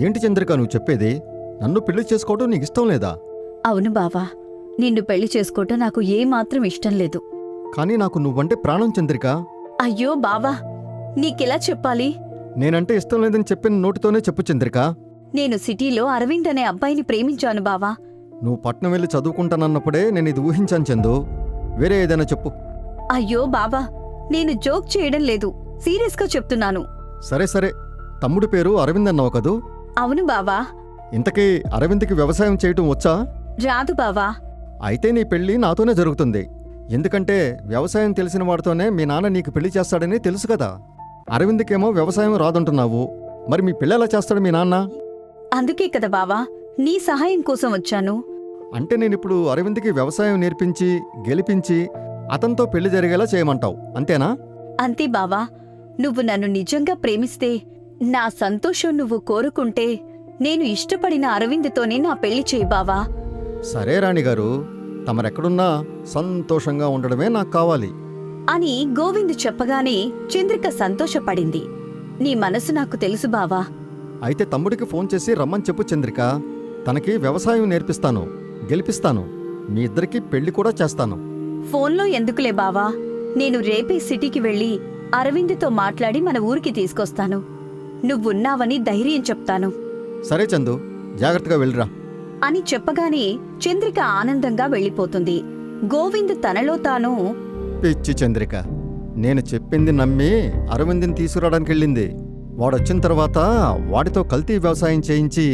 ఏంటి చంద్రిక నువ్వు చెప్పేది? నన్ను పెళ్లి చేసుకోవడం నీకు ఇష్టం లేదా? అవును బావా, నిన్ను పెళ్లి చేసుకోవటం నాకు ఏమాత్రం ఇష్టం లేదు. కానీ నాకు నువ్వంటే ప్రాణం చంద్రిక. అయ్యో బావా, నీకెలా చెప్పాలి? నేనంటే ఇష్టం లేదని చెప్పిన నోటితోనే చెప్పు చంద్రిక. నేను సిటీలో అరవింద్ అనే అబ్బాయిని ప్రేమించాను బావా. నువ్వు పట్నం వెళ్ళి చదువుకుంటానన్నప్పుడే నేను ఇది ఊహించాను చందు. వేరే ఏదైనా చెప్పు. అయ్యో బావా, నేను జోక్ చేయడం లేదు, సీరియస్గా చెప్తున్నాను. సరే సరే, తమ్ముడి పేరు అరవింద్ అన్నావు కదూ? అవును బావా. ఇంతకీ అరవింద్కి వ్యవసాయం చేయటం వచ్చా? రాదు బావా. అయితే నీ పెళ్లి నాతోనే జరుగుతుంది. ఎందుకంటే వ్యవసాయం తెలిసిన వాడితోనే మీ నాన్న నీకు పెళ్లి చేస్తాడని తెలుసు కదా. అరవింద్కేమో వ్యవసాయం రాదంటున్నావు. మరి మీ పెళ్ళి ఎలా చేస్తాడు మీ నాన్న? అందుకే కదా బావా నీ సహాయం కోసం వచ్చాను. అంటే నేనిప్పుడు అరవింద్కి వ్యవసాయం నేర్పించి గెలిపించి అతనితో పెళ్లి జరిగేలా చేయమంటావు, అంతేనా? అంతే బావా, నువ్వు నన్ను నిజంగా ప్రేమిస్తే, నా సంతోషం నువ్వు కోరుకుంటే, నేను ఇష్టపడిన అరవింద్తోనే నా పెళ్లి చేయి బావా. సరే రాణిగారు, తమరెక్కడున్నా సంతోషంగా ఉండడమే నాకు కావాలి అని గోవింద్ చెప్పగానే చంద్రిక సంతోషపడింది. నీ మనసు నాకు తెలుసు బావా. అయితే తమ్ముడికి ఫోన్ చేసి రమ్మని చెప్పు చంద్రిక. తనకి వ్యవసాయం నేర్పిస్తాను, గెలిపిస్తాను, మీ ఇద్దరికీ పెళ్లి కూడా చేస్తాను. ఫోన్లో ఎందుకులే బావా, నేను రేపే సిటీకి వెళ్ళి అరవింద్తో మాట్లాడి మన ఊరికి తీసుకొస్తాను. నువ్వున్నావని ధైర్యం చెప్తాను సరే చందు, జాగ్రత్తగా వెళ్ళిరా అని చెప్పగానే చంద్రిక ఆనందంగా వెళ్ళిపోతుంది. గోవింద్ తనలో తాను, పిచ్చి చంద్రిక, నేను చెప్పింది నమ్మి అరవింద్ని తీసుకురావడానికి వెళ్ళింది. వాడొచ్చిన తర్వాత వాడితో కల్తీ వ్యవసాయం చేయించి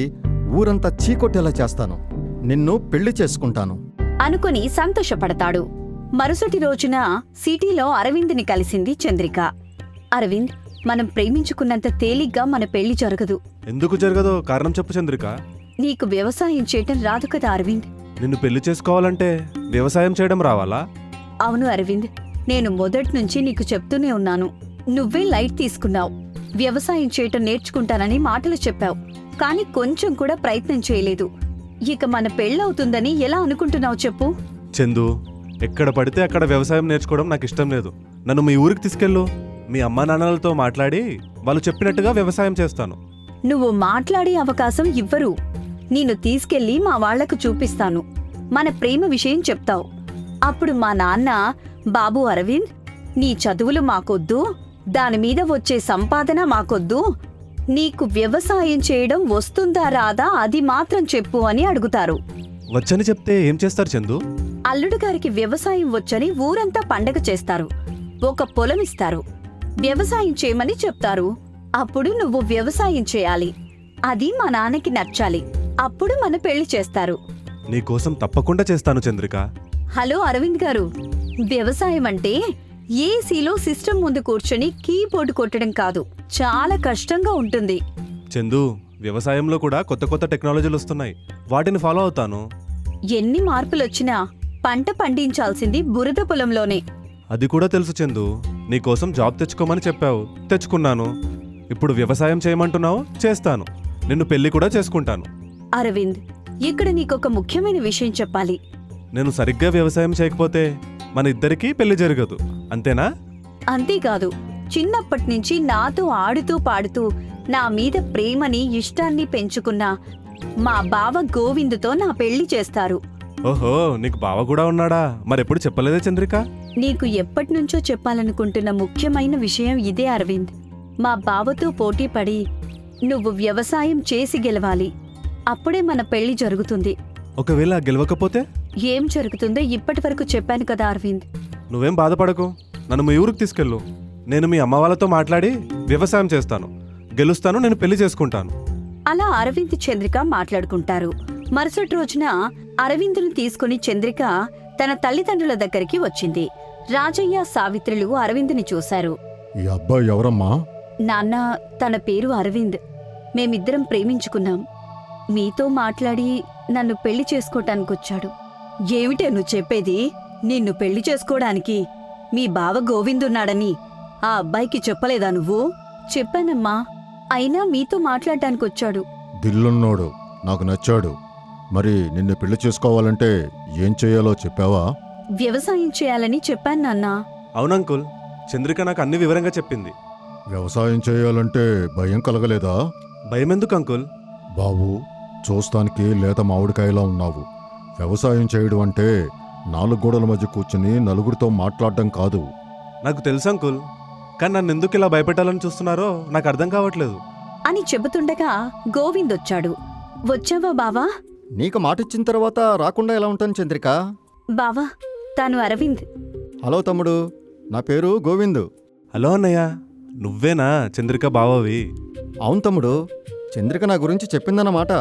ఊరంతా చీకొట్టేలా చేస్తాను. నిన్ను పెళ్లి చేసుకుంటాను అనుకుని సంతోషపడతాడు. మరుసటి రోజున సిటీలో అరవింద్ని కలిసింది చంద్రిక. అరవింద్, మనం ప్రేమించుకున్నంత తేలిగ్గా మన పెళ్లి జరగదు. ఎందుకు జరగదో కారణం చెప్పు చంద్రిక. నీకు వ్యవసాయం చేయటం రాదు కదా అరవింద్. నిన్ను పెళ్లి చేసుకోవాలంటే వ్యవసాయం చేయడం రావాలా? అవును అరవింద్, నేను మొదట్నుంచి నీకు చెప్తూనే ఉన్నాను. నువ్వే లైట్ తీసుకున్నావు. వ్యవసాయం చేయటం నేర్చుకుంటానని మాటలు చెప్పావు, కానీ కొంచెం కూడా ప్రయత్నం చేయలేదు. ఇక మన పెళ్ళవుతుందని ఎలా అనుకుంటున్నావు చెప్పు? చందు, ఎక్కడ పడితే అక్కడ వ్యవసాయం నేర్చుకోవడం నాకు ఇష్టం లేదు. నన్ను మీ ఊరికి తీసుకెళ్ళు. మీ అమ్మా నాన్నలతో మాట్లాడి వాళ్ళు చెప్పినట్టుగా వ్యవసాయం చేస్తాను. నువ్వు మాట్లాడే అవకాశం ఇవ్వరు. నిన్ను తీసుకెళ్లి మా వాళ్లకు చూపిస్తాను. మన ప్రేమ విషయం చెప్తావు. అప్పుడు మా నాన్న, బాబు అరవింద్, నీ చదువులు మాకొద్దు, దానిమీద వచ్చే సంపాదన మాకొద్దు, నీకు వ్యవసాయం చేయడం వస్తుందా రాదా అది మాత్రం చెప్పు అని అడుగుతారు. వచ్చని చెప్తే ఏం చేస్తారు చందు? అల్లుడు గారికి వ్యవసాయం వచ్చని ఊరంతా పండగ చేస్తారు. ఒక పొలం ఇస్తారు, వ్యవసాయం చేయమని చెప్తారు. అప్పుడు నువ్వు వ్యవసాయం చేయాలి. అది మా నాన్నకి నచ్చాలి. అప్పుడు మన పెళ్లి చేస్తారు. నీకోసం తప్పకుండా చేస్తాను చంద్రిక. హలో అరవింద్ గారు, వ్యవసాయం అంటే ఏసీలో సిస్టమ్ ముందు కూర్చొని కీబోర్డు కొట్టడం కాదు, చాలా కష్టంగా ఉంటుంది. చందు, వ్యవసాయంలో కూడా కొత్త కొత్త టెక్నాలజీలు వస్తున్నాయి, వాటిని ఫాలో అవుతాను. ఎన్ని మార్పులొచ్చినా పంట పండించాల్సింది బురద పొలంలోనే. అది కూడా తెలుసు చందు. నీకోసం జాబ్ తెచ్చుకోమని చెప్పావు, తెచ్చుకున్నాను. ఇప్పుడు వ్యవసాయం చేయమంటున్నావు, చేస్తాను. నిన్ను పెళ్లి కూడా చేసుకుంటాను. అరవింద్, ఇక్కడ నీకొక ముఖ్యమైన విషయం చెప్పాలి. నేను సరిగ్గా వ్యవసాయం చేయకపోతే మన ఇద్దరికీ పెళ్లి జరగదు, అంతేనా? అంతేకాదు, చిన్నప్పటినుంచి నాతో ఆడుతూ పాడుతూ నా మీద ప్రేమని ఇష్టాన్ని పెంచుకున్న మా బావ గోవిందుతో నా పెళ్లి చేస్తారు. ఓహో, నీకు బావ కూడా ఉన్నాడా? మరెప్పుడు చెప్పలేదే చంద్రిక? నీకు ఎప్పటినుంచో చెప్పాలనుకుంటున్న ముఖ్యమైన విషయం ఇదే అరవింద్. మా బావతో పోటీ పడి నువ్వు వ్యవసాయం చేసి గెలవాలి. అప్పుడే మన పెళ్లి జరుగుతుంది. ఒకవేళ గెలవకపోతే? ఏం జరుగుతుందో ఇప్పటివరకు చెప్పాను కదా అరవింద్. నువ్వేం బాధపడకు, నన్ను మీ ఊరికి తీసుకెళ్ళు. నేను మీ అమ్మ వాళ్ళతో మాట్లాడి వ్యవసాయం చేస్తాను, గెలుస్తాను, నేను పెళ్లి చేసుకుంటాను. అలా అరవింద్ చంద్రిక మాట్లాడుకుంటారు. మరుసటి రోజున అరవింద్ను తీసుకుని చంద్రిక తన తల్లిదండ్రుల దగ్గరికి వచ్చింది. రాజయ్య, సావిత్రులు అరవింద్ని చూశారు. ఈ అబ్బాయి ఎవరమ్మా? నాన్న, తన పేరు అరవింద్. మేమిద్దరం ప్రేమించుకున్నాం. మీతో మాట్లాడి నన్ను పెళ్లి చేసుకోటానికొచ్చాడు. ఏమిటే నువ్వు చెప్పేది? నిన్ను పెళ్లి చేసుకోవడానికి మీ బావ గోవిందున్నాడని ఆ అబ్బాయికి చెప్పలేదా నువ్వు? చెప్పానమ్మా, అయినా మీతో మాట్లాడటానికొచ్చాడు. దిల్లున్నోడు, నాకు నచ్చాడు. మరి నిన్ను పెళ్లి చేసుకోవాలంటే ఏం చేయాలో చెప్పావా? వ్యవసాయం చేయాలని చెప్పాను నాన్నా. అవునంకుల్, చంద్రిక నాకు అన్ని వివరంగా చెప్పింది. వ్యవసాయం చేయాలంటే భయం కలగలేదా? భయం ఎందుకు అంకుల్? బాబు, చూస్తానికి లేత మామిడికాయలా ఉన్నావు. వ్యవసాయం చేయడం అంటే 4 గోడల మధ్య కూర్చుని నలుగురితో మాట్లాడడం కాదు. నాకు తెలుసు అంకుల్, కానీ నన్ను ఎందుకు ఇలా భయపెట్టాలని చూస్తున్నారో నాకు అర్థం కావట్లేదు. అని చెబుతుండగా గోవింద్ వచ్చాడు. వచ్చావా బావా? నీకు మాటిచ్చిన తర్వాత రాకుండా ఎలా ఉంటాను చంద్రిక? బావా, తాను అరవింద్. హలో తమ్ముడు, నా పేరు గోవిందు. హలో అన్నయ్య, నువ్వేనా చంద్రిక బావవి? అవును తమ్ముడు, చంద్రిక నా గురించి చెప్పిందన్నమాట.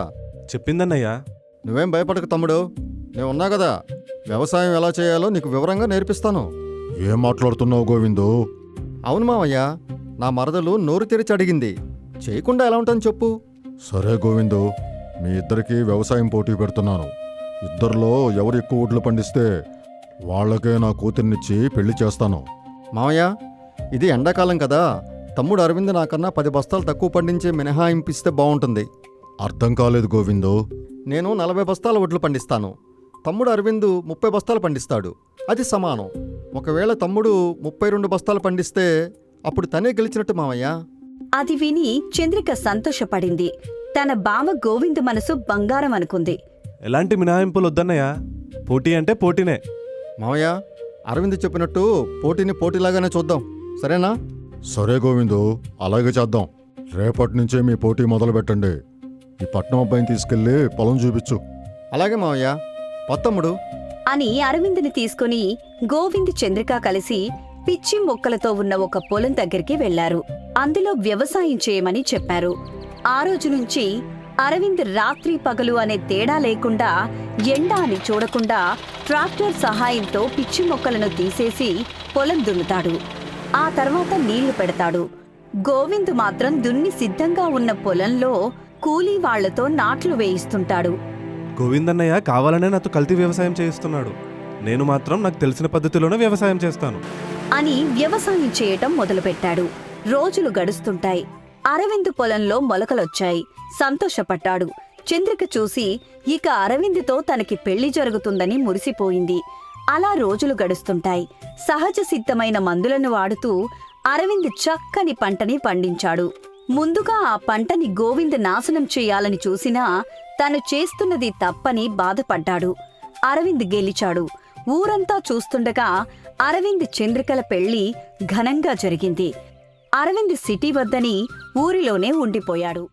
చెప్పిందన్నయ్య. నువ్వేం భయపడకు తమ్ముడు, నేను ఉన్నా కదా. వ్యవసాయం ఎలా చేయాలో నీకు వివరంగా నేర్పిస్తాను. ఏం మాట్లాడుతున్నావు గోవిందు? అవును మావయ్య, నా మరదలు నోరు తెరిచి అడిగింది. చేయకుండా ఎలా ఉంటాను చెప్పు. సరే గోవిందు, మీ ఇద్దరికి వ్యవసాయం పోటీ పెడుతున్నాను. ఇద్దరిలో ఎవరు ఎక్కువ వడ్లు పండిస్తే వాళ్ళకే నా కూతుర్నిచ్చి పెళ్లి చేస్తాను. మావయ్య, ఇది ఎండాకాలం కదా. తమ్ముడు అరవింద్ నాకన్నా 10 బస్తాలు తక్కువ పండించే మినహాయింపిస్తే బాగుంటుంది. అర్థం కాలేదు గోవిందు. నేను 40 బస్తాల వడ్లు పండిస్తాను. తమ్ముడు అరవింద్ 30 బస్తాలు పండిస్తాడు. అది సమానం. ఒకవేళ తమ్ముడు 32 బస్తాలు పండిస్తే అప్పుడు తనే గెలిచినట్టు మావయ్య. అది విని చంద్రిక సంతోషపడింది. తన బావ గోవింద్ మనసు బంగారం అనుకుంది. ఎలాంటి మినహాయింపులు వద్దన్నయ్య, పోటీ అంటే పోటీనే. మావయ్య, అరవింద్ చెప్పినట్టు పోటీని పోటీలాగానే చూద్దాం, సరేనా? సరే గోవిందు, అలాగే చేద్దాం. రేపటి నుంచే మీ పోటీ మొదలు పెట్టండి. ఈ పట్నం అబ్బాయిని తీసుకెళ్లి పొలం చూపించు. అలాగే మావయ్య. పొత్తమ్ముడు. అని అరవింద్ని తీసుకుని గోవింద్ చంద్రిక కలిసి పిచ్చి మొక్కలతో ఉన్న ఒక పొలం దగ్గరికి వెళ్లారు. అందులో వ్యవసాయం చేయమని చెప్పారు. ఆ రోజు నుంచి అరవింద్ రాత్రి పగలు అనే తేడా లేకుండా, ఎండ అని చూడకుండా ట్రాక్టర్ సహాయంతో పిచ్చి మొక్కలను తీసేసి పొలం దున్నుతాడు. ఆ తర్వాత నీళ్లు పెడతాడు. గోవింద్ మాత్రం దున్ని సిద్ధంగా ఉన్న పొలంలో కూలీ వాళ్లతో నాట్లు వేయిస్తుంటాడు. గోవిందన్నయ్య కావాలనే నాతో కల్తీ వ్యవసాయం చేయిస్తున్నాడు. నేను మాత్రం నాకు తెలిసిన పద్ధతిలోనే వ్యవసాయం చేస్తాను అని వ్యవసాయం చేయటం మొదలుపెట్టాడు. రోజులు గడుస్తుంటాయి. అరవింద్ పొలంలో మొలకలొచ్చాయి. సంతోషపడ్డాడు. చంద్రిక చూసి ఇక అరవింద్తో తనకి పెళ్లి జరుగుతుందని మురిసిపోయింది. అలా రోజులు గడుస్తుంటాయి. సహజ సిద్ధమైన మందులను వాడుతూ అరవింద్ చక్కని పంటని పండించాడు. ముందుగా ఆ పంటని గోవింద్ నాశనం చేయాలని చూసినా తను చేస్తున్నది తప్పని బాధపడ్డాడు. అరవింద్ గెలిచాడు. ఊరంతా చూస్తుండగా అరవింద్ చంద్రికల పెళ్లి ఘనంగా జరిగింది. అరవింద్ సిటీ వద్దని ఊరిలోనే ఉండిపోయాడు.